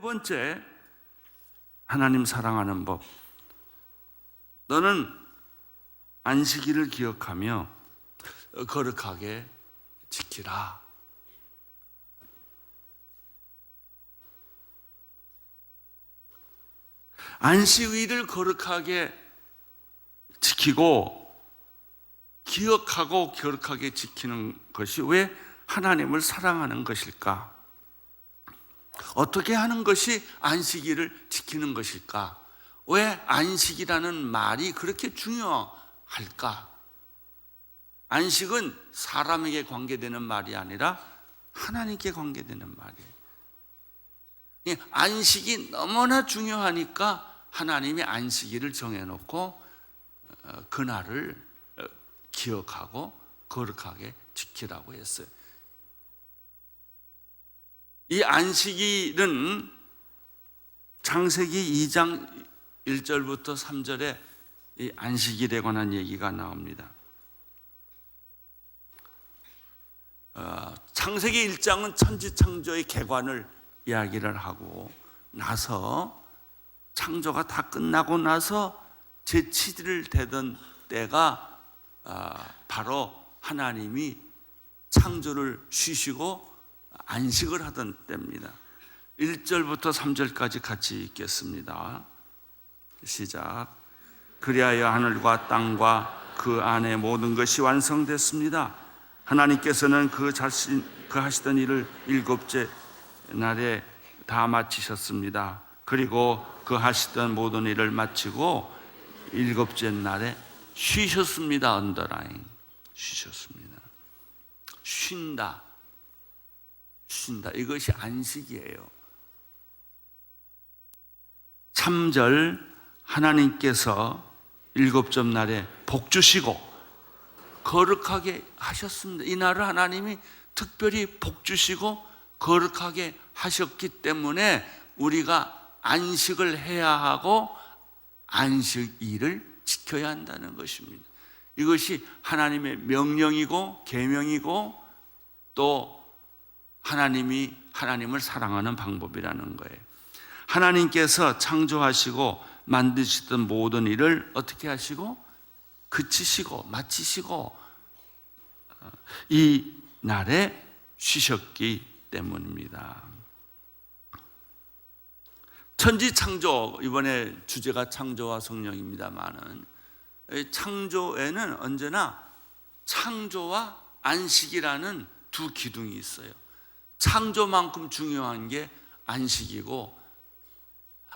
번째, 하나님 사랑하는 법. 너는 안식일을 기억하며 거룩하게 지키라. 안식일을 거룩하게 지키고 기억하고 거룩하게 지키는 것이 왜 하나님을 사랑하는 것일까? 어떻게 하는 것이 안식일을 지키는 것일까? 왜 안식이라는 말이 그렇게 중요할까? 안식은 사람에게 관계되는 말이 아니라 하나님께 관계되는 말이에요. 안식이 너무나 중요하니까 하나님이 안식일을 정해놓고 그날을 기억하고 거룩하게 지키라고 했어요. 이 안식일은 창세기 2장 1절부터 3절에 이 안식일에 관한 얘기가 나옵니다. 창세기 1장은 천지창조의 개관을 이야기를 하고 나서 창조가 다 끝나고 나서 제7일 되던 때가 바로 하나님이 창조를 쉬시고 안식을 하던 때입니다. 1절부터 3절까지 같이 읽겠습니다. 시작. 그리하여 하늘과 땅과 그 안에 모든 것이 완성됐습니다. 하나님께서는 그 하시던 일을 일곱째 날에 다 마치셨습니다. 그리고 그 하시던 모든 일을 마치고 일곱째 날에 쉬셨습니다. 언더라인. 쉬셨습니다. 쉰다. 이것이 안식이에요. 3절 하나님께서 일곱째 날에 복 주시고 거룩하게 하셨습니다. 이 날을 하나님이 특별히 복 주시고 거룩하게 하셨기 때문에 우리가 안식을 해야 하고 안식일을 지켜야 한다는 것입니다. 이것이 하나님의 명령이고 계명이고 또 하나님을 사랑하는 방법이라는 거예요. 하나님께서 창조하시고 만드시던 모든 일을 어떻게 하시고 그치시고 마치시고 이 날에 쉬셨기 때문입니다. 천지창조, 이번에 주제가 창조와 성령입니다만은 창조에는 언제나 창조와 안식이라는 두 기둥이 있어요. 창조만큼 중요한 게 안식이고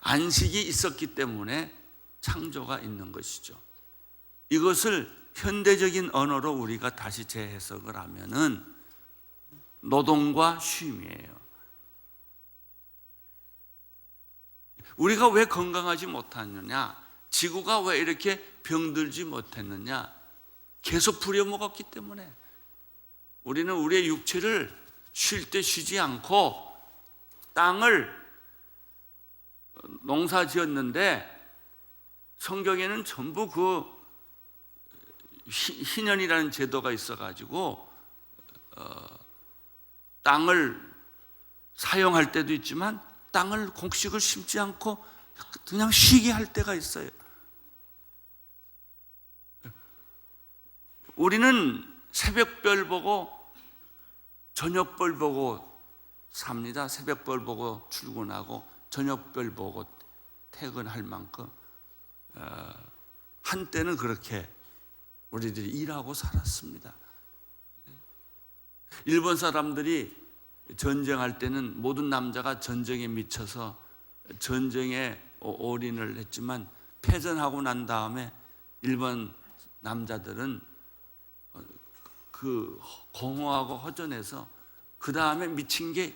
안식이 있었기 때문에 창조가 있는 것이죠. 이것을 현대적인 언어로 우리가 다시 재해석을 하면은 노동과 쉼이에요. 우리가 왜 건강하지 못하느냐? 지구가 왜 이렇게 병들지 못했느냐? 계속 부려먹었기 때문에. 우리는 우리의 육체를 쉴 때 쉬지 않고 땅을 농사 지었는데 성경에는 전부 그 희년이라는 제도가 있어가지고 땅을 사용할 때도 있지만 땅을 곡식을 심지 않고 그냥 쉬게 할 때가 있어요. 우리는 새벽별 보고 저녁별 보고 삽니다. 새벽별 보고 출근하고 저녁별 보고 퇴근할 만큼 한때는 그렇게 우리들이 일하고 살았습니다. 일본 사람들이 전쟁할 때는 모든 남자가 전쟁에 미쳐서 전쟁에 올인을 했지만 패전하고 난 다음에 일본 남자들은 그 공허하고 허전해서 그 다음에 미친 게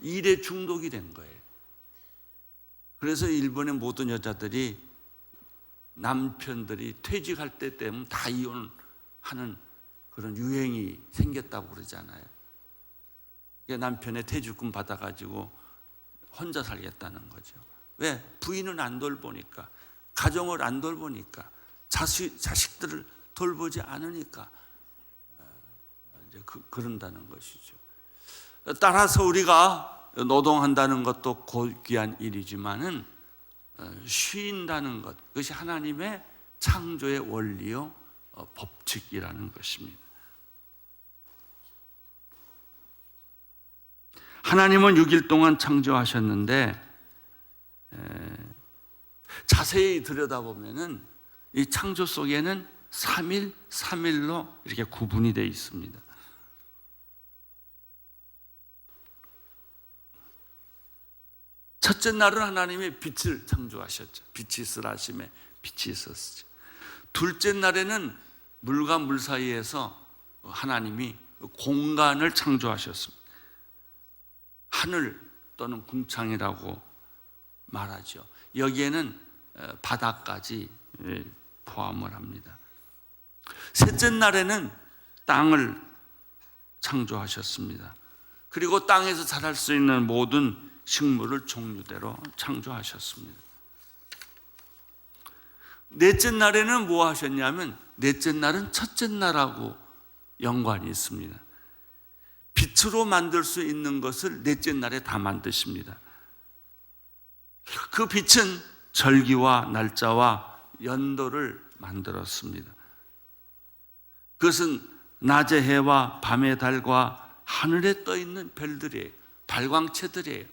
일에 중독이 된 거예요. 그래서 일본의 모든 여자들이 남편들이 퇴직할 때 되면 다 이혼하는 그런 유행이 생겼다고 그러잖아요. 남편의 퇴직금 받아가지고 혼자 살겠다는 거죠. 왜? 부인은 안 돌보니까, 가정을 안 돌보니까, 자식들을 돌보지 않으니까 이제 그런다는 것이죠. 따라서 우리가 노동한다는 것도 고귀한 일이지만은 쉰다는 것, 그것이 하나님의 창조의 원리요 법칙이라는 것입니다. 하나님은 6일 동안 창조하셨는데 자세히 들여다보면은 이 창조 속에는 3일, 3일로 이렇게 구분이 되어 있습니다. 첫째 날은 하나님이 빛을 창조하셨죠. 빛이 있으라 하심에 빛이 있었죠. 둘째 날에는 물과 물 사이에서 하나님이 공간을 창조하셨습니다. 하늘 또는 궁창이라고 말하죠. 여기에는 바다까지 포함을 합니다. 셋째 날에는 땅을 창조하셨습니다. 그리고 땅에서 자랄 수 있는 모든 식물을 종류대로 창조하셨습니다. 넷째 날에는 뭐 하셨냐면, 넷째 날은 첫째 날하고 연관이 있습니다. 빛으로 만들 수 있는 것을 넷째 날에 다 만드십니다. 그 빛은 절기와 날짜와 연도를 만들었습니다. 그것은 낮의 해와 밤의 달과 하늘에 떠 있는 별들이에요. 발광체들이에요.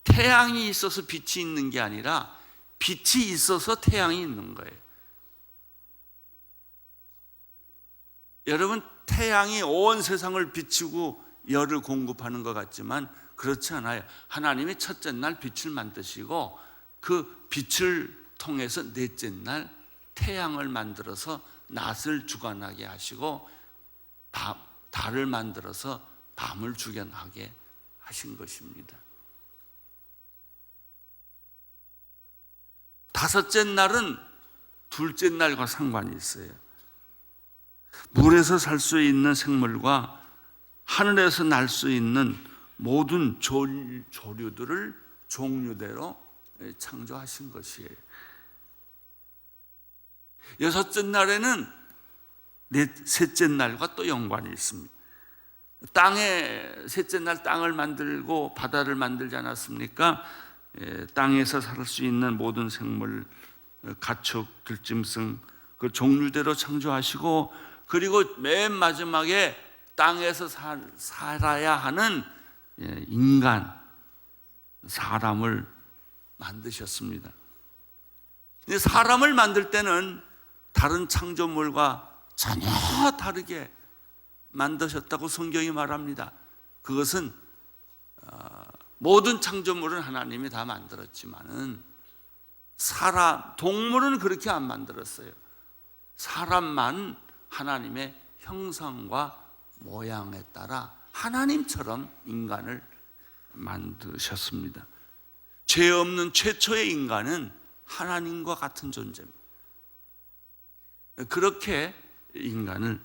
태양이 있어서 빛이 있는 게 아니라 빛이 있어서 태양이 있는 거예요. 여러분, 태양이 온 세상을 비추고 열을 공급하는 것 같지만 그렇지 않아요. 하나님이 첫째 날 빛을 만드시고 그 빛을 통해서 넷째 날 태양을 만들어서 낮을 주관하게 하시고 달을 만들어서 밤을 주관하게 하신 것입니다. 다섯째 날은 둘째 날과 상관이 있어요. 물에서 살 수 있는 생물과 하늘에서 날 수 있는 모든 조류들을 종류대로 창조하신 것이에요. 여섯째 날에는 셋째 날과 또 연관이 있습니다. 셋째 날 땅을 만들고 바다를 만들지 않았습니까? 땅에서 살 수 있는 모든 생물, 가축, 들짐승 그 종류대로 창조하시고, 그리고 맨 마지막에 땅에서 살아야 하는 인간, 사람을 만드셨습니다. 사람을 만들 때는 다른 창조물과 전혀 다르게 만드셨다고 성경이 말합니다. 그것은 모든 창조물은 하나님이 다 만들었지만은 동물은 그렇게 안 만들었어요. 사람만 하나님의 형상과 모양에 따라 하나님처럼 인간을 만드셨습니다. 죄 없는 최초의 인간은 하나님과 같은 존재입니다. 그렇게 인간을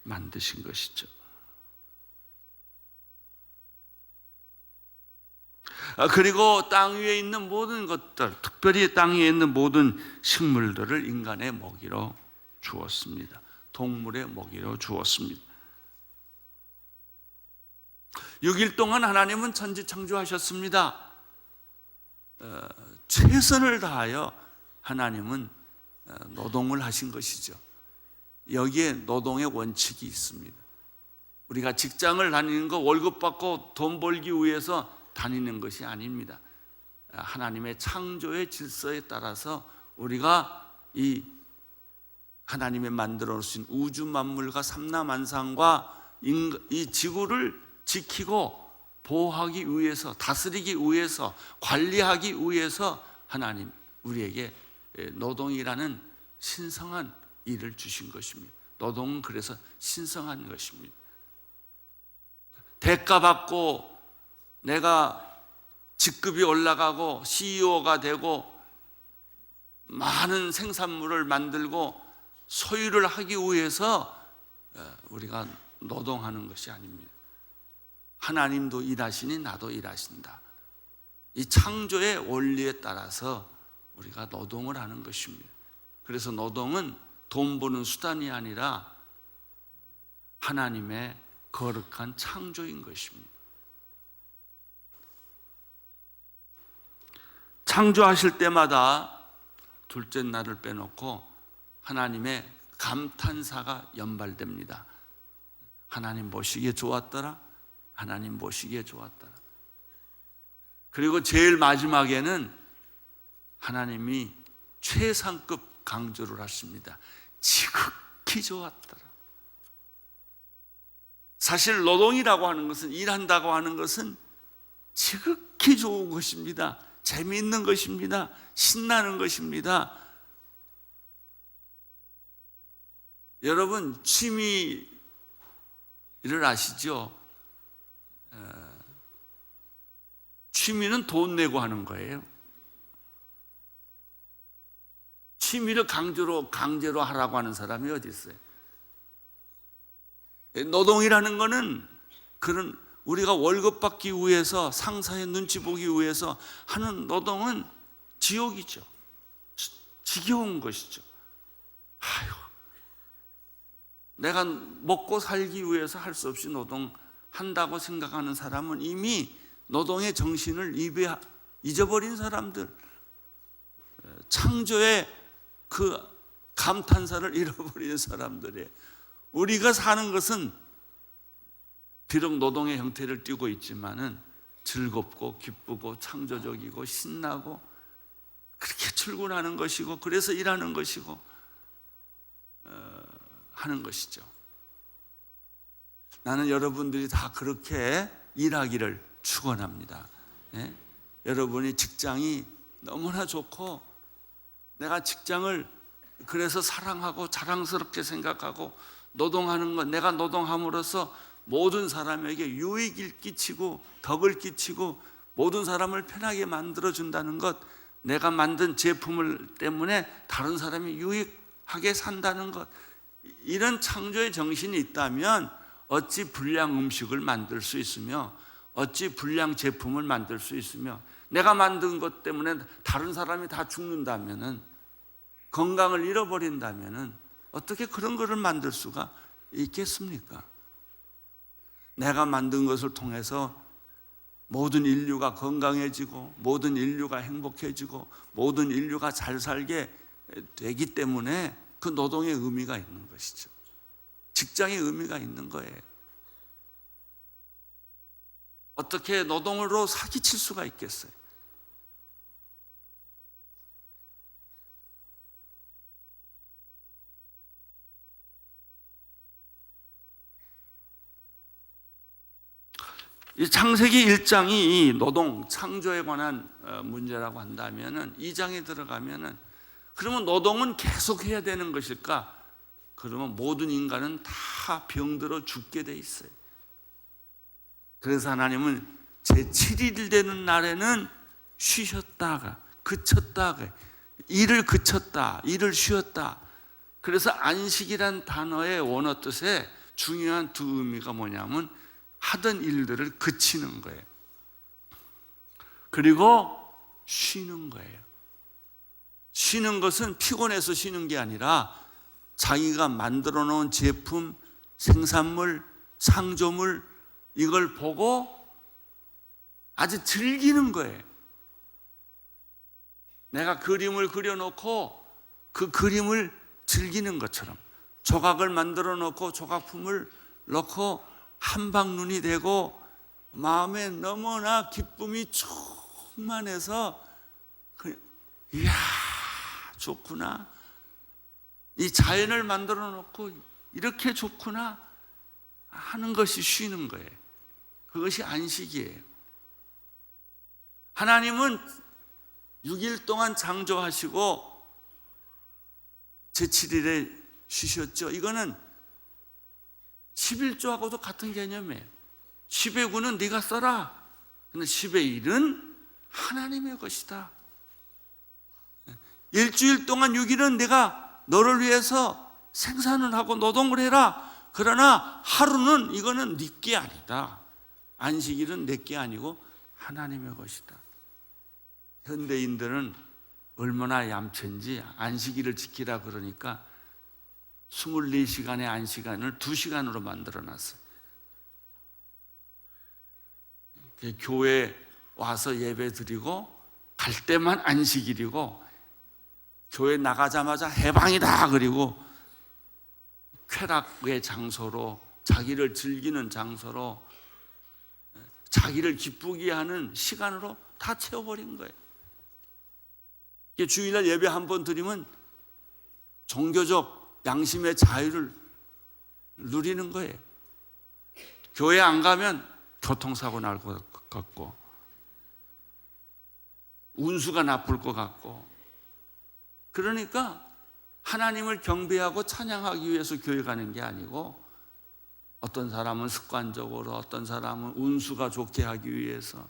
만드신 것이죠. 그리고 땅 위에 있는 모든 것들, 특별히 땅 위에 있는 모든 식물들을 인간의 먹이로 주었습니다. 동물의 먹이로 주었습니다. 6일 동안 하나님은 천지 창조하셨습니다. 최선을 다하여 하나님은 노동을 하신 것이죠. 여기에 노동의 원칙이 있습니다. 우리가 직장을 다니는 거 월급 받고 돈 벌기 위해서 다니는 것이 아닙니다. 하나님의 창조의 질서에 따라서 우리가 이 하나님의 만들어 놓으신 우주 만물과 삼라만상과 이 지구를 지키고 보호하기 위해서, 다스리기 위해서, 관리하기 위해서 하나님 우리에게 노동이라는 신성한 일을 주신 것입니다. 노동은 그래서 신성한 것입니다. 대가 받고 내가 직급이 올라가고 CEO가 되고 많은 생산물을 만들고 소유를 하기 위해서 우리가 노동하는 것이 아닙니다. 하나님도 일하시니 나도 일하신다. 이 창조의 원리에 따라서 우리가 노동을 하는 것입니다. 그래서 노동은 돈 버는 수단이 아니라 하나님의 거룩한 창조인 것입니다. 창조하실 때마다 둘째 날을 빼놓고 하나님의 감탄사가 연발됩니다. 하나님 보시기에 좋았더라. 하나님 보시기에 좋았더라. 그리고 제일 마지막에는 하나님이 최상급 강조를 하십니다. 지극히 좋았더라. 사실 노동이라고 하는 것은, 일한다고 하는 것은 지극히 좋은 것입니다. 재미있는 것입니다. 신나는 것입니다. 여러분 취미를 아시죠? 취미는 돈 내고 하는 거예요. 취미를 강제로 하라고 하는 사람이 어디 있어요? 노동이라는 거는 그런 우리가 월급 받기 위해서, 상사의 눈치 보기 위해서 하는 노동은 지옥이죠. 지겨운 것이죠. 아유, 내가 먹고 살기 위해서 할 수 없이 노동한다고 생각하는 사람은 이미 노동의 정신을 잊어버린 사람들, 창조의 그 감탄사를 잃어버린 사람들이에요. 우리가 사는 것은 비록 노동의 형태를 띠고 있지만은 즐겁고 기쁘고 창조적이고 신나고 그렇게 출근하는 것이고, 그래서 일하는 것이고 하는 것이죠. 나는 여러분들이 다 그렇게 일하기를 축원합니다. 예? 여러분이 직장이 너무나 좋고, 내가 직장을 그래서 사랑하고 자랑스럽게 생각하고, 노동하는 것, 내가 노동함으로써 모든 사람에게 유익을 끼치고 덕을 끼치고 모든 사람을 편하게 만들어준다는 것, 내가 만든 제품을 때문에 다른 사람이 유익하게 산다는 것, 이런 창조의 정신이 있다면 어찌 불량 음식을 만들 수 있으며, 어찌 불량 제품을 만들 수 있으며, 내가 만든 것 때문에 다른 사람이 다 죽는다면은, 건강을 잃어버린다면은 어떻게 그런 것을 만들 수가 있겠습니까? 내가 만든 것을 통해서 모든 인류가 건강해지고 모든 인류가 행복해지고 모든 인류가 잘 살게 되기 때문에 그 노동의 의미가 있는 것이죠. 직장의 의미가 있는 거예요. 어떻게 노동으로 사기칠 수가 있겠어요? 이 창세기 1장이 이 노동, 창조에 관한 문제라고 한다면은, 2장에 들어가면은 그러면 노동은 계속해야 되는 것일까? 그러면 모든 인간은 다 병들어 죽게 돼 있어요. 그래서 하나님은 제7일 되는 날에는 쉬셨다가, 그쳤다가, 일을 그쳤다, 일을 쉬었다. 그래서 안식이란 단어의 원어 뜻에 중요한 두 의미가 뭐냐면 하던 일들을 그치는 거예요. 그리고 쉬는 거예요. 쉬는 것은 피곤해서 쉬는 게 아니라 자기가 만들어 놓은 제품, 생산물, 상조물, 이걸 보고 아주 즐기는 거예요. 내가 그림을 그려놓고 그 그림을 즐기는 것처럼, 조각을 만들어 놓고 조각품을 넣고 한방눈이 되고 마음에 너무나 기쁨이 충만해서 이야 좋구나, 이 자연을 만들어 놓고 이렇게 좋구나 하는 것이 쉬는 거예요. 그것이 안식이에요. 하나님은 6일 동안 창조하시고 제7일에 쉬셨죠. 이거는 11조하고도 같은 개념이에요. 10의 9는 네가 써라. 근데 10의 1은 하나님의 것이다. 일주일 동안 6일은 내가 너를 위해서 생산을 하고 노동을 해라. 그러나 하루는 이거는 네 게 아니다. 안식일은 내 게 아니고 하나님의 것이다. 현대인들은 얼마나 얌체인지 안식일을 지키라 그러니까 24시간의 안식일을 2시간으로 만들어놨어요. 교회 와서 예배 드리고 갈 때만 안식일이고 교회 나가자마자 해방이다 그리고 쾌락의 장소로, 자기를 즐기는 장소로, 자기를 기쁘게 하는 시간으로 다 채워버린 거예요. 주일날 예배 한 번 드리면 종교적 양심의 자유를 누리는 거예요. 교회 안 가면 교통사고 날 것 같고 운수가 나쁠 것 같고, 그러니까 하나님을 경배하고 찬양하기 위해서 교회 가는 게 아니고, 어떤 사람은 습관적으로, 어떤 사람은 운수가 좋게 하기 위해서,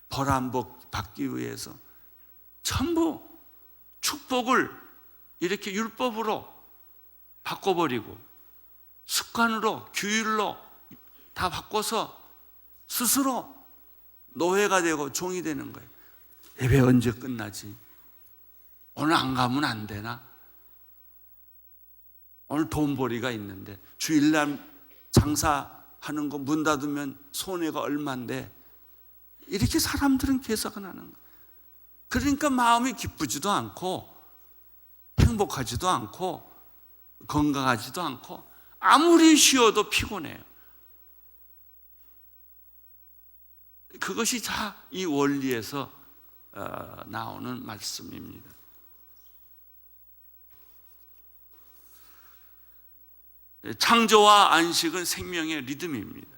벌 한 복 받기 위해서 전부 축복을 이렇게 율법으로 바꿔버리고 습관으로, 규율로 다 바꿔서 스스로 노예가 되고 종이 되는 거예요. 예배 언제 끝나지? 오늘 안 가면 안 되나? 오늘 돈벌이가 있는데, 주일날 장사하는 거 문 닫으면 손해가 얼만데, 이렇게 사람들은 계산을 하는 거예요. 그러니까 마음이 기쁘지도 않고 행복하지도 않고 건강하지도 않고 아무리 쉬어도 피곤해요. 그것이 다 이 원리에서 나오는 말씀입니다. 창조와 안식은 생명의 리듬입니다.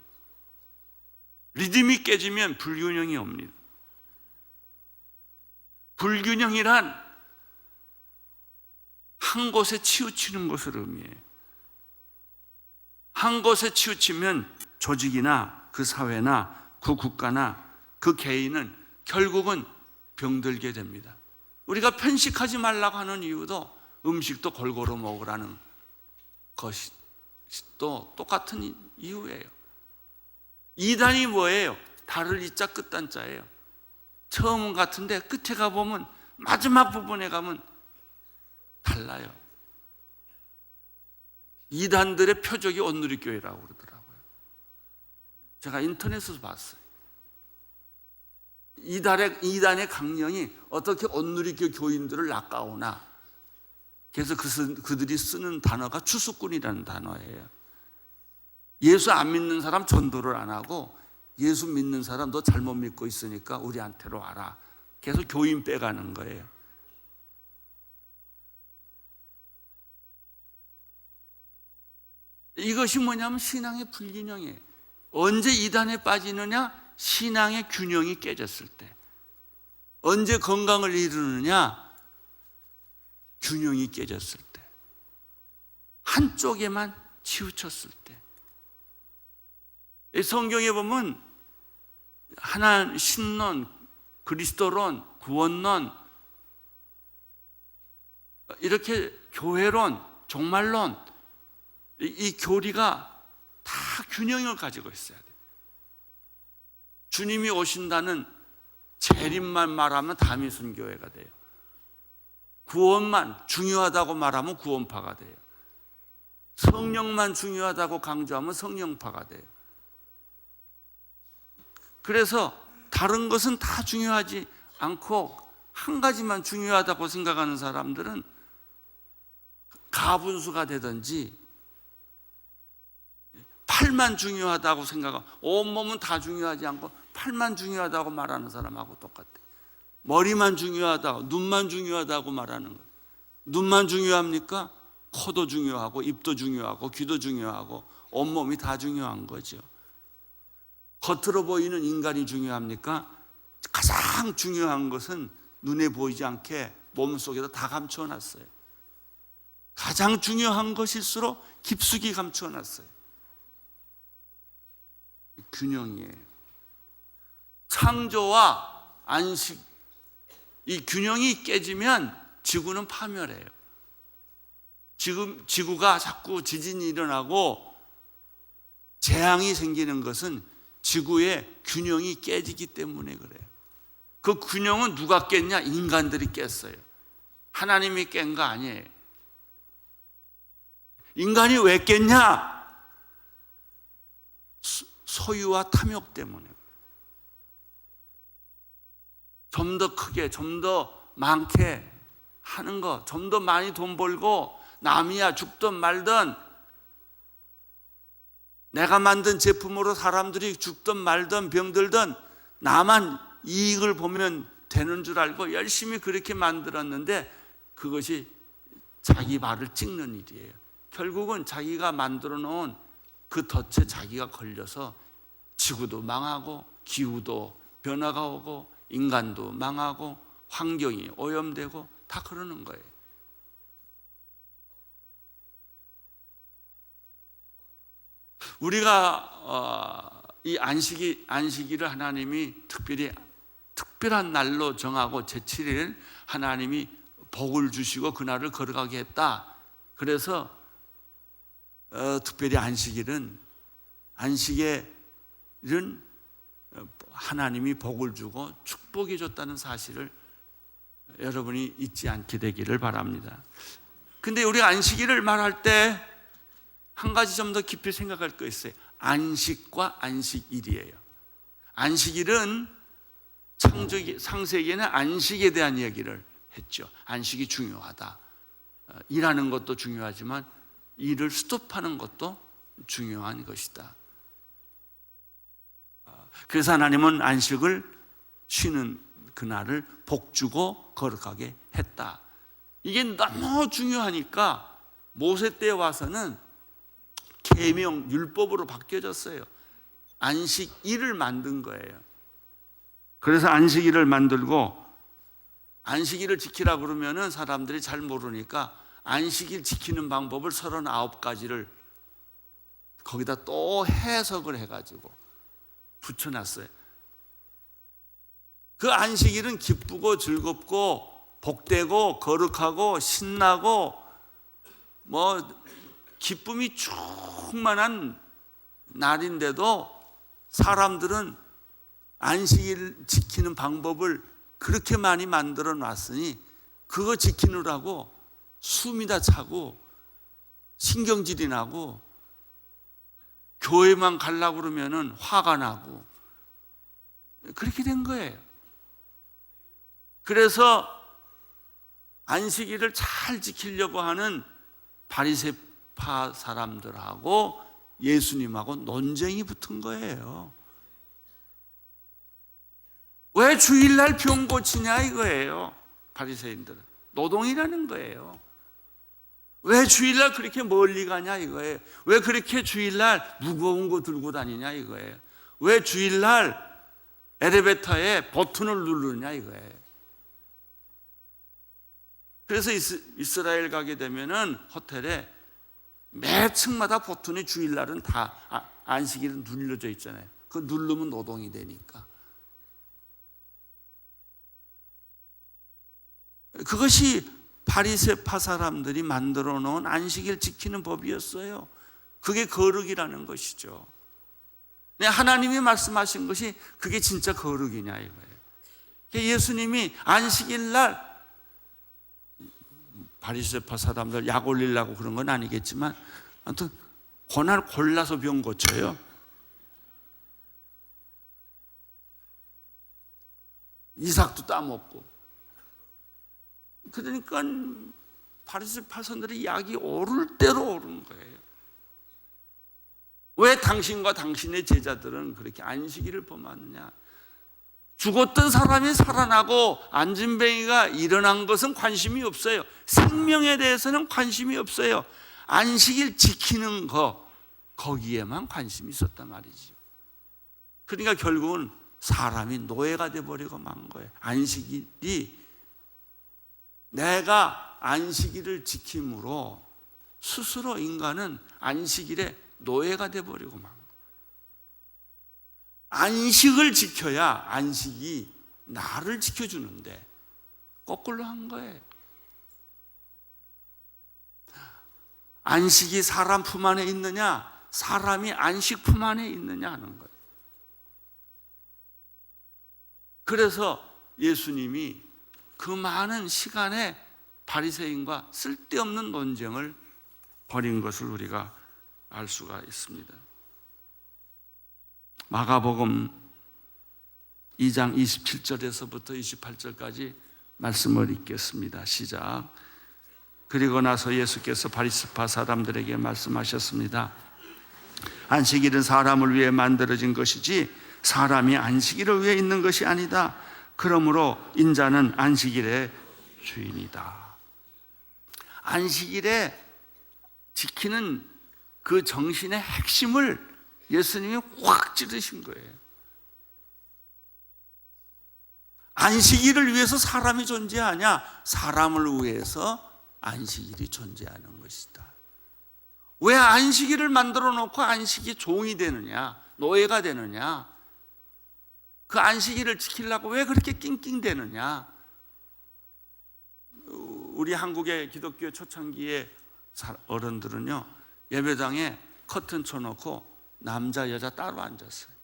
리듬이 깨지면 불균형이 옵니다. 불균형이란 한 곳에 치우치는 것을 의미해요. 한 곳에 치우치면 조직이나 그 사회나 그 국가나 그 개인은 결국은 병들게 됩니다. 우리가 편식하지 말라고 하는 이유도 음식도 골고루 먹으라는 것이 또 똑같은 이유예요. 이단이 뭐예요? 달을 이자 끝단자예요. 처음은 같은데 끝에 가보면, 마지막 부분에 가면 달라요. 이단들의 표적이 온누리교회라고 그러더라고요. 제가 인터넷에서 봤어요. 이단의 강령이 어떻게 온누리교 교인들을 낚아오나. 그래서 그들이 쓰는 단어가 추수꾼이라는 단어예요. 예수 안 믿는 사람 전도를 안 하고, 예수 믿는 사람 너 잘못 믿고 있으니까 우리한테로 와라. 계속 교인 빼가는 거예요. 이것이 뭐냐면 신앙의 불균형이에요. 언제 이단에 빠지느냐? 신앙의 균형이 깨졌을 때. 언제 건강을 이루느냐? 균형이 깨졌을 때. 한쪽에만 치우쳤을 때. 성경에 보면 하나님 신론, 그리스도론, 구원론, 이렇게 교회론, 종말론, 이 교리가 다 균형을 가지고 있어야 돼요. 주님이 오신다는 재림만 말하면 다미순교회가 돼요. 구원만 중요하다고 말하면 구원파가 돼요. 성령만 중요하다고 강조하면 성령파가 돼요. 그래서 다른 것은 다 중요하지 않고 한 가지만 중요하다고 생각하는 사람들은 가분수가 되든지, 팔만 중요하다고 생각하고 온몸은 다 중요하지 않고 팔만 중요하다고 말하는 사람하고 똑같아요. 머리만 중요하다고, 눈만 중요하다고 말하는 거예요. 눈만 중요합니까? 코도 중요하고 입도 중요하고 귀도 중요하고 온몸이 다 중요한 거죠. 겉으로 보이는 인간이 중요합니까? 가장 중요한 것은 눈에 보이지 않게 몸속에다 다 감춰놨어요. 가장 중요한 것일수록 깊숙이 감춰놨어요. 균형이에요. 창조와 안식, 이 균형이 깨지면 지구는 파멸해요. 지금 지구가 자꾸 지진이 일어나고 재앙이 생기는 것은 지구의 균형이 깨지기 때문에 그래요. 그 균형은 누가 깼냐? 인간들이 깼어요. 하나님이 깬 거 아니에요. 인간이 왜 깼냐? 소유와 탐욕 때문에. 좀 더 크게, 좀 더 많게 하는 거, 좀 더 많이 돈 벌고 남이야 죽든 말든 내가 만든 제품으로 사람들이 죽든 말든 병들든 나만 이익을 보면 되는 줄 알고 열심히 그렇게 만들었는데 그것이 자기 발을 찍는 일이에요. 결국은 자기가 만들어 놓은 그 덫에 자기가 걸려서 지구도 망하고 기후도 변화가 오고 인간도 망하고 환경이 오염되고 다 그러는 거예요. 우리가 이 안식일을 하나님이 특별한 날로 정하고 제7일 하나님이 복을 주시고 그날을 걸어가게 했다. 그래서 특별히 안식일은 하나님이 복을 주고 축복해 줬다는 사실을 여러분이 잊지 않게 되기를 바랍니다. 근데 우리가 안식일을 말할 때 한 가지 좀 더 깊이 생각할 거 있어요. 안식과 안식일이에요. 안식일은 창세기에는 안식에 대한 이야기를 했죠. 안식이 중요하다. 일하는 것도 중요하지만 일을 스톱하는 것도 중요한 것이다. 그래서 하나님은 안식을 쉬는 그날을 복주고 거룩하게 했다. 이게 너무 중요하니까 모세 때 와서는 계명 율법으로 바뀌어졌어요. 안식일을 만든 거예요. 그래서 안식일을 만들고 안식일을 지키라 그러면은 사람들이 잘 모르니까 안식일 지키는 방법을 39가지를 거기다 또 해석을 해가지고 붙여놨어요. 그 안식일은 기쁘고 즐겁고 복되고 거룩하고 신나고 기쁨이 충만한 날인데도 사람들은 안식일 지키는 방법을 그렇게 많이 만들어 놨으니 그거 지키느라고 숨이 다 차고 신경질이 나고 교회만 가려고 그러면은 화가 나고 그렇게 된 거예요. 그래서 안식일을 잘 지키려고 하는 바리새파 사람들하고 예수님하고 논쟁이 붙은 거예요. 왜 주일날 병 고치냐 이거예요. 바리새인들은 노동이라는 거예요. 왜 주일날 그렇게 멀리 가냐 이거예요. 왜 그렇게 주일날 무거운 거 들고 다니냐 이거예요. 왜 주일날 엘리베이터에 버튼을 누르냐 이거예요. 그래서 이스라엘 가게 되면은 호텔에 매 층마다 버튼이 주일날은 다 안식일은 눌려져 있잖아요. 그 누르면 노동이 되니까. 그것이 바리새파 사람들이 만들어 놓은 안식일 지키는 법이었어요. 그게 거룩이라는 것이죠. 하나님이 말씀하신 것이 그게 진짜 거룩이냐 이거예요. 예수님이 안식일 날 바리새파 사람들 약 올리려고 그런 건 아니겠지만 아무튼 그날 골라서 병 고쳐요. 이삭도 따먹고. 그러니까 바리새파 사람들이 약이 오를 대로 오르는 거예요. 왜 당신과 당신의 제자들은 그렇게 안식일을 범하느냐? 죽었던 사람이 살아나고 안진뱅이가 일어난 것은 관심이 없어요. 생명에 대해서는 관심이 없어요. 안식일 지키는 거 거기에만 관심이 있었단 말이죠. 그러니까 결국은 사람이 노예가 돼버리고 만 거예요. 안식일이 내가 안식일을 지킴으로 스스로 인간은 안식일에 노예가 돼버리고 만 거예요. 안식을 지켜야 안식이 나를 지켜주는데 거꾸로 한 거예요. 안식이 사람 품 안에 있느냐 사람이 안식 품 안에 있느냐 하는 거예요. 그래서 예수님이 그 많은 시간에 바리새인과 쓸데없는 논쟁을 벌인 것을 우리가 알 수가 있습니다. 마가복음 2장 27절에서부터 28절까지 말씀을 읽겠습니다. 시작. 그리고 나서 예수께서 바리새파 사람들에게 말씀하셨습니다. 안식일은 사람을 위해 만들어진 것이지 사람이 안식일을 위해 있는 것이 아니다. 그러므로 인자는 안식일의 주인이다. 안식일에 지키는 그 정신의 핵심을 예수님이 확 찌르신 거예요. 안식일을 위해서 사람이 존재하냐? 사람을 위해서 안식일이 존재하는 것이다. 왜 안식일을 만들어 놓고 안식이 종이 되느냐? 노예가 되느냐? 그 안식일을 지키려고 왜 그렇게 낑낑대느냐? 우리 한국의 기독교 초창기의 어른들은요, 예배당에 커튼 쳐놓고 남자 여자 따로 앉았어요.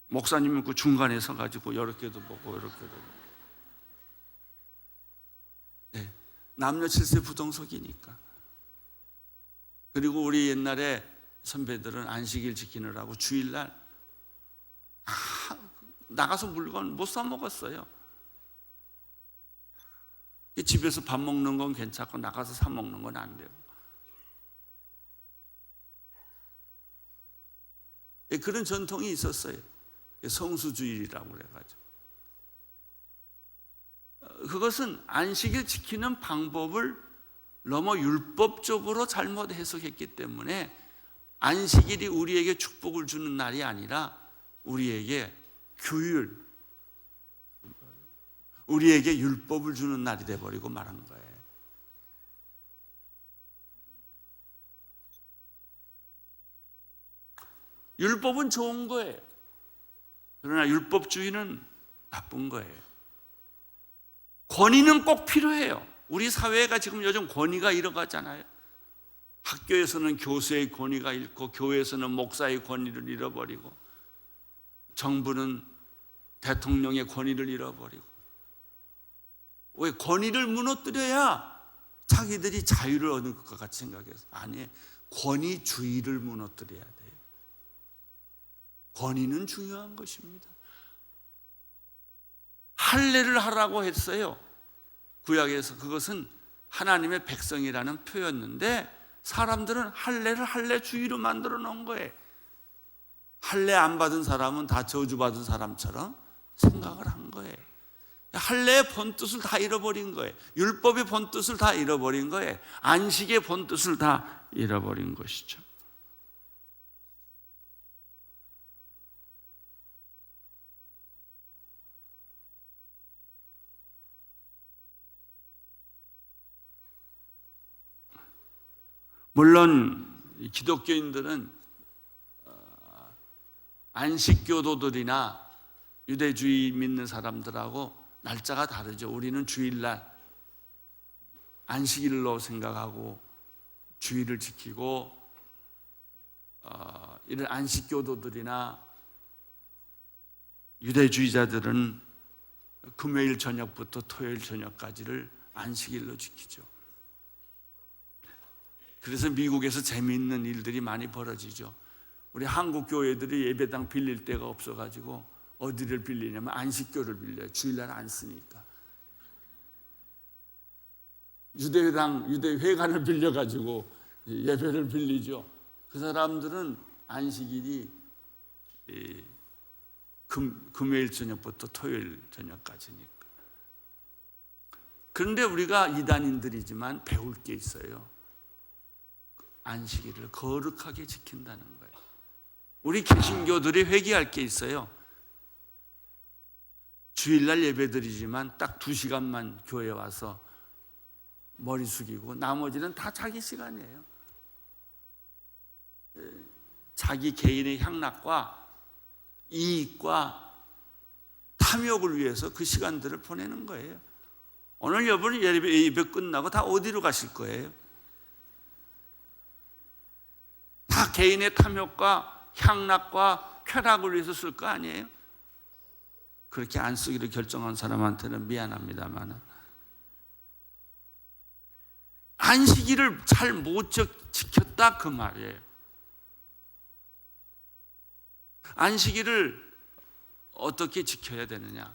목사님은 그 중간에 서가지고 이렇게도 보고 이렇게도 보고. 네, 남녀 7세 부동석이니까. 그리고 우리 옛날에 선배들은 안식일 지키느라고 주일날 나가서 물건 못 사 먹었어요. 집에서 밥 먹는 건 괜찮고 나가서 사 먹는 건 안 되고. 그런 전통이 있었어요. 성수주일이라고 그래가지고. 그것은 안식일 지키는 방법을 너무 율법적으로 잘못 해석했기 때문에 안식일이 우리에게 축복을 주는 날이 아니라 우리에게 규율, 우리에게 율법을 주는 날이 돼버리고 말한 거예요. 율법은 좋은 거예요. 그러나 율법주의는 나쁜 거예요. 권위는 꼭 필요해요. 우리 사회가 지금 요즘 권위가 잃어가잖아요. 학교에서는 교수의 권위가 잃고 교회에서는 목사의 권위를 잃어버리고 정부는 대통령의 권위를 잃어버리고. 왜? 권위를 무너뜨려야 자기들이 자유를 얻는 것과 같이 생각해서. 아니, 권위주의를 무너뜨려야 돼요. 권위는 중요한 것입니다. 할례를 하라고 했어요. 구약에서. 그것은 하나님의 백성이라는 표였는데 사람들은 할례를 할례주의로 만들어 놓은 거예요. 할례 안 받은 사람은 다 저주받은 사람처럼 생각을 한 거예요. 할례의 본뜻을 다 잃어버린 거예요. 율법의 본뜻을 다 잃어버린 거예요. 안식의 본뜻을 다 잃어버린 것이죠. 물론 기독교인들은 안식교도들이나 유대주의 믿는 사람들하고 날짜가 다르죠. 우리는 주일날 안식일로 생각하고 주일을 지키고, 이런 안식교도들이나 유대주의자들은 금요일 저녁부터 토요일 저녁까지를 안식일로 지키죠. 그래서 미국에서 재미있는 일들이 많이 벌어지죠. 우리 한국 교회들이 예배당 빌릴 데가 없어가지고 어디를 빌리냐면 안식교를 빌려요. 주일날 안 쓰니까. 유대회관을 빌려가지고 예배를 빌리죠. 그 사람들은 안식일이 금요일 저녁부터 토요일 저녁까지니까. 그런데 우리가 이단인들이지만 배울 게 있어요. 안식일을 거룩하게 지킨다는 거예요. 우리 개신교들이 회개할 게 있어요. 주일날 예배드리지만 딱 2시간만 교회 와서 머리 숙이고 나머지는 다 자기 시간이에요. 자기 개인의 향락과 이익과 탐욕을 위해서 그 시간들을 보내는 거예요. 오늘 여러분 예배 끝나고 다 어디로 가실 거예요? 다 개인의 탐욕과 향락과 쾌락을 위해서 쓸 거 아니에요? 그렇게 안 쓰기로 결정한 사람한테는 미안합니다만 안식일을 잘 못 지켰다 그 말이에요. 안식일을 어떻게 지켜야 되느냐?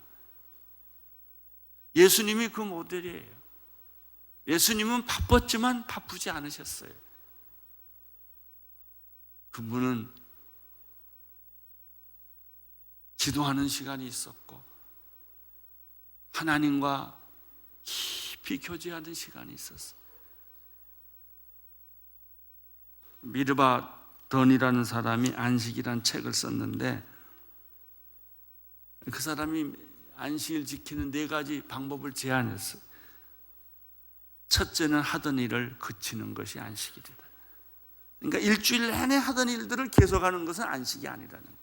예수님이 그 모델이에요. 예수님은 바빴지만 바쁘지 않으셨어요. 그분은 기도하는 시간이 있었고 하나님과 깊이 교제하는 시간이 있었어요. 미르바 던이라는 사람이 안식이라는 책을 썼는데 그 사람이 안식일 지키는 4가지 방법을 제안했어요. 첫째는 하던 일을 그치는 것이 안식일이다. 그러니까 일주일 내내 하던 일들을 계속하는 것은 안식이 아니라는 거예요.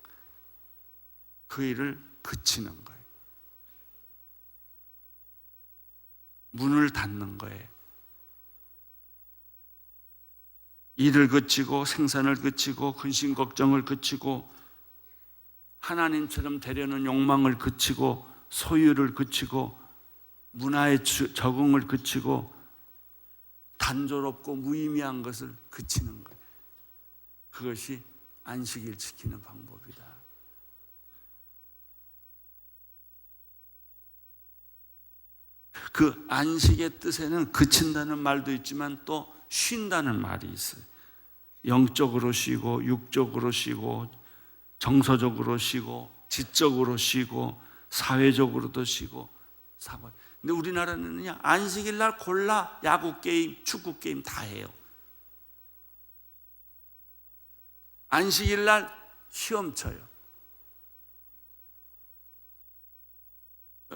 그 일을 그치는 거예요. 문을 닫는 거예요. 일을 그치고 생산을 그치고 근심 걱정을 그치고 하나님처럼 되려는 욕망을 그치고 소유를 그치고 문화의 적응을 그치고 단조롭고 무의미한 것을 그치는 거예요. 그것이 안식일 지키는 방법이다. 그 안식의 뜻에는 그친다는 말도 있지만 또 쉰다는 말이 있어요. 영적으로 쉬고 육적으로 쉬고 정서적으로 쉬고 지적으로 쉬고 사회적으로도 쉬고 사고. 근데 우리나라는요 안식일 날 골라 야구 게임, 축구 게임 다 해요. 안식일 날 시험 쳐요.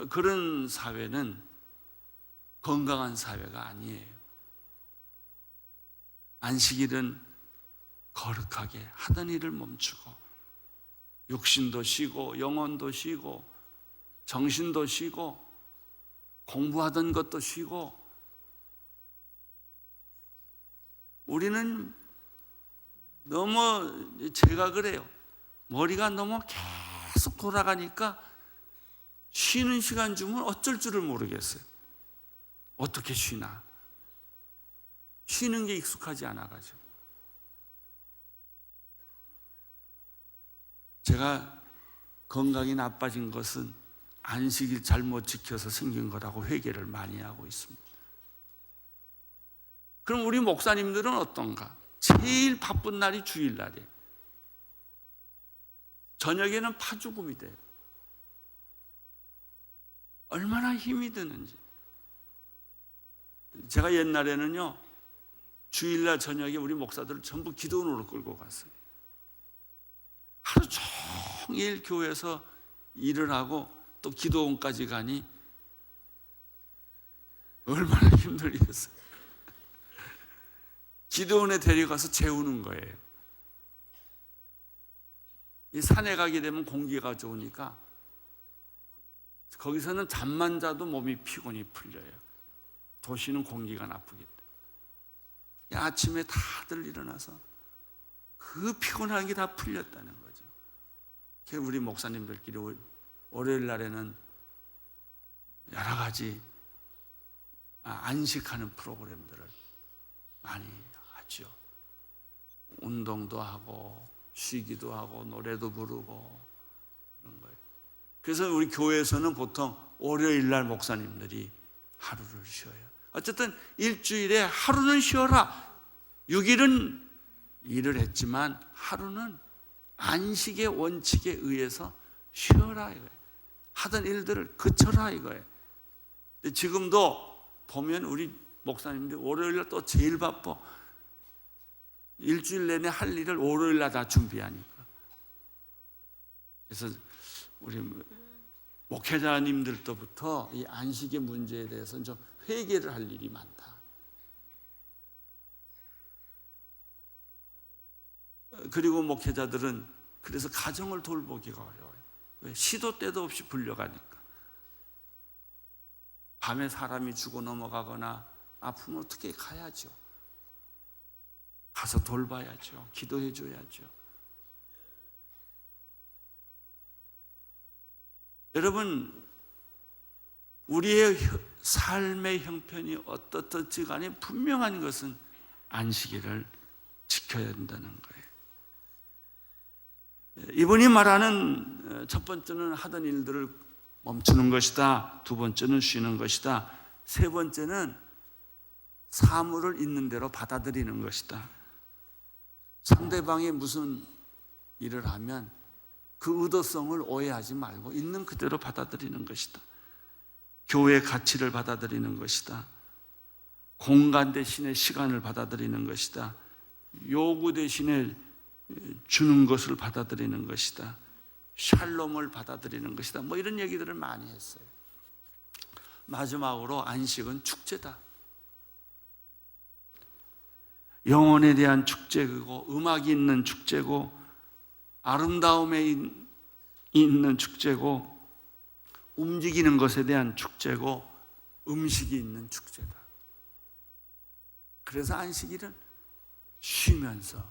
그런 사회는 건강한 사회가 아니에요. 안식일은 거룩하게 하던 일을 멈추고 육신도 쉬고 영혼도 쉬고 정신도 쉬고 공부하던 것도 쉬고. 우리는 너무, 제가 그래요, 머리가 너무 계속 돌아가니까 쉬는 시간 주면 어쩔 줄을 모르겠어요. 어떻게 쉬나? 쉬는 게 익숙하지 않아가지고. 제가 건강이 나빠진 것은 안식일 잘못 지켜서 생긴 거라고 회개를 많이 하고 있습니다. 그럼 우리 목사님들은 어떤가? 제일 바쁜 날이 주일날이에요. 저녁에는 파죽음이 돼요. 얼마나 힘이 드는지. 제가 옛날에는요 주일날 저녁에 우리 목사들을 전부 기도원으로 끌고 갔어요. 하루 종일 교회에서 일을 하고 또 기도원까지 가니 얼마나 힘들겠어요. 기도원에 데려가서 재우는 거예요. 이 산에 가게 되면 공기가 좋으니까 거기서는 잠만 자도 몸이 피곤이 풀려요. 도시는 공기가 나쁘기 때문에. 아침에 다들 일어나서 그 피곤한 게 다 풀렸다는 거죠. 우리 목사님들끼리 월요일 날에는 여러 가지 안식하는 프로그램들을 많이 하죠. 운동도 하고 쉬기도 하고 노래도 부르고 그런 거예요. 그래서 우리 교회에서는 보통 월요일 날 목사님들이 하루를 쉬어요. 어쨌든 일주일에 하루는 쉬어라. 6일은 일을 했지만 하루는 안식의 원칙에 의해서 쉬어라 이거예요. 하던 일들을 그쳐라 이거예요. 지금도 보면 우리 목사님들 월요일날 또 제일 바빠. 일주일 내내 할 일을 월요일날 다 준비하니까. 그래서 우리 목회자님들로부터 이 안식의 문제에 대해서는 좀 회개를 할 일이 많다. 그리고 목회자들은 그래서 가정을 돌보기가 어려워요. 왜? 시도 때도 없이 불려가니까. 밤에 사람이 죽어 넘어가거나 아프면 어떻게 가야죠. 가서 돌봐야죠. 기도해 줘야죠. 여러분, 우리의 삶의 형편이 어떻든지 간에 분명한 것은 안식일을 지켜야 한다는 거예요. 이분이 말하는 첫 번째는 하던 일들을 멈추는 것이다. 두 번째는 쉬는 것이다. 세 번째는 사물을 있는 대로 받아들이는 것이다. 상대방이 무슨 일을 하면 그 의도성을 오해하지 말고 있는 그대로 받아들이는 것이다. 교회의 가치를 받아들이는 것이다. 공간 대신에 시간을 받아들이는 것이다. 요구 대신에 주는 것을 받아들이는 것이다. 샬롬을 받아들이는 것이다. 뭐 이런 얘기들을 많이 했어요. 마지막으로 안식은 축제다. 영혼에 대한 축제고, 음악이 있는 축제고, 아름다움에 있는 축제고, 움직이는 것에 대한 축제고, 음식이 있는 축제다. 그래서 안식일은 쉬면서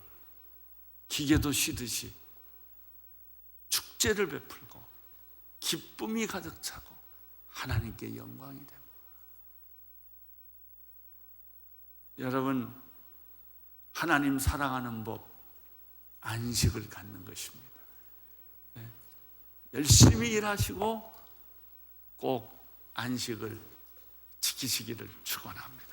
기계도 쉬듯이 축제를 베풀고 기쁨이 가득 차고 하나님께 영광이 되고. 여러분, 하나님 사랑하는 법, 안식을 갖는 것입니다. 열심히 일하시고 꼭 안식을 지키시기를 축원합니다.